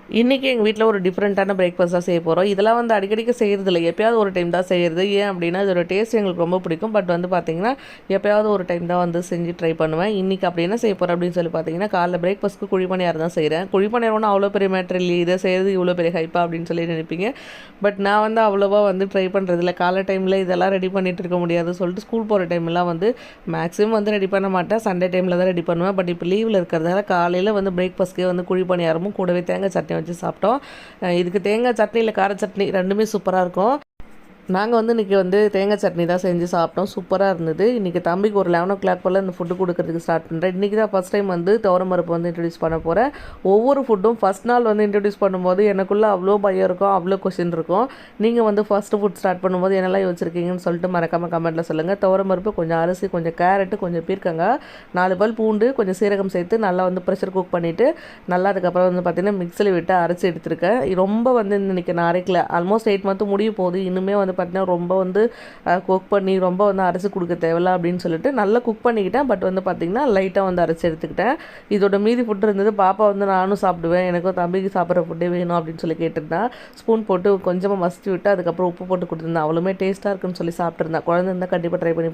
இன்றைக்கி எங்கள் வீட்டில் ஒரு டிஃப்ரெண்ட்டான பிரேக்ஃபாஸ்ட் தான் செய்ய போகிறோம். இதெல்லாம் வந்து அடிக்கடிக்கு செய்கிறதில்ல, எப்போயாவது ஒரு டைம் தான் செய்கிறது. ஏன் அப்படின்னா இதோட டேஸ்ட் எங்களுக்கு ரொம்ப பிடிக்கும். பட் வந்து பார்த்திங்கன்னா எப்போயாவது ஒரு டைம் தான் வந்து செஞ்சு ட்ரை பண்ணுவேன். இன்றைக்கி அப்படி என்ன செய்ய போகிறேன் அப்படின்னு சொல்லி பார்த்தீங்கன்னா, காலைல பிரேக்ஃபாஸ்ட்டுக்கு குழிப்பணியாரம் தான் செய்கிறேன். குழிப்பணியாரம் ஒன்றும் அவ்வளோ பெரிய மேட்ரு இல்லையே, இதை செய்கிறது இவ்வளோ பெரிய ஹைப்பா அப்படின்னு சொல்லி நினைப்பீங்க. பட் நான் வந்து அவ்வளோவா வந்து ட்ரை பண்ணுறதில்ல. காலை டைமில் இதெல்லாம் ரெடி பண்ணிகிட்டு இருக்க முடியாது சொல்லிட்டு ஸ்கூல் போகிற டைம்லாம் வந்து மேக்ஸிமம் வந்து ரெடி பண்ண மாட்டேன். சண்டே டைமில் தான் ரெடி பண்ணுவேன். பட் இப்போ லீவில் இருக்கிறதால காலையில் வந்து பிரேக்ஃபாஸ்ட்க்கே வந்து குழிப்பணியாரமும் கூடவே தேங்காய் சட்னி வச்சு சாப்பிட்டோம். இதுக்கு தேங்காய் சட்னி இல்லை கார சட்னி ரெண்டுமே சூப்பராக இருக்கும். நாங்கள் வந்து இன்றைக்கி வந்து தேங்காய் சட்னி தான் செஞ்சு சாப்பிட்டோம். சூப்பராக இருந்தது. இன்றைக்கி தம்பிக்கு ஒரு 11 போல் இந்த ஃபுட்டு கொடுக்கறதுக்கு ஸ்டார்ட் பண்ணுறேன். இன்றைக்கி தான் ஃபஸ்ட் டைம் வந்து துவரம்பருப்பு வந்து இன்ட்ரடியூஸ் பண்ண போகிறேன். ஒவ்வொரு ஃபுட்டும் ஃபஸ்ட் நாள் வந்து இன்ட்ரடியூஸ் பண்ணும்போது எனக்குள்ளே அவ்வளோ பயம் இருக்கும், அவ்வளோ கொஷின் இருக்கும். நீங்கள் வந்து ஃபஸ்ட்டு ஃபுட் ஸ்டார்ட் பண்ணும்போது என்னெல்லாம் யோசிச்சிருக்கீங்கன்னு சொல்லிட்டு மறக்காமல் கமெண்ட்டில் சொல்லுங்கள். துவரம்பருப்பு, கொஞ்சம் அரிசி, கொஞ்சம் கேரட்டு, கொஞ்சம் பீர்க்கங்க, 4 பல் பூண்டு, கொஞ்சம் சீரகம் சேர்த்து நல்லா வந்து ப்ரெஷர் குக் பண்ணிவிட்டு நல்லா அதுக்கப்புறம் வந்து பார்த்திங்கன்னா மிக்ஸியில் விட்டு அரைச்சி எடுத்துருக்கேன். ரொம்ப வந்து இன்றைக்கி நான் அரைக்கல. ஆல்மோஸ்ட் 8 மந்த் முடிய போகுது. இன்னுமே வந்து பார்த்திங்கன்னா ரொம்ப வந்து குக் பண்ணி ரொம்ப வந்து அரைச்சி கொடுக்க தேவையில்ல அப்படின்னு சொல்லிட்டு நல்லா குக் பண்ணிக்கிட்டேன். பட் வந்து பார்த்திங்கன்னா லைட்டாக வந்து அரைச்சி எடுத்துக்கிட்டேன். இதோட மீதி ஃபுட் இருந்தது. பாப்பா வந்து நானும் சாப்பிடுவேன், எனக்கும் தம்பிக்கு சாப்பிட்ற ஃபுட்டே வேணும் அப்படின்னு சொல்லி கேட்டிருந்தேன். ஸ்பூன் போட்டு கொஞ்சமாக மசிச்சு விட்டு அதுக்கப்புறம் உப்பு போட்டு கொடுத்துருந்தேன். அவ்வளோமே டேஸ்ட்டாக இருக்குன்னு சொல்லி சாப்பிட்ருந்தேன். குழந்தை இருந்தால் கண்டிப்பாக ட்ரை பண்ணி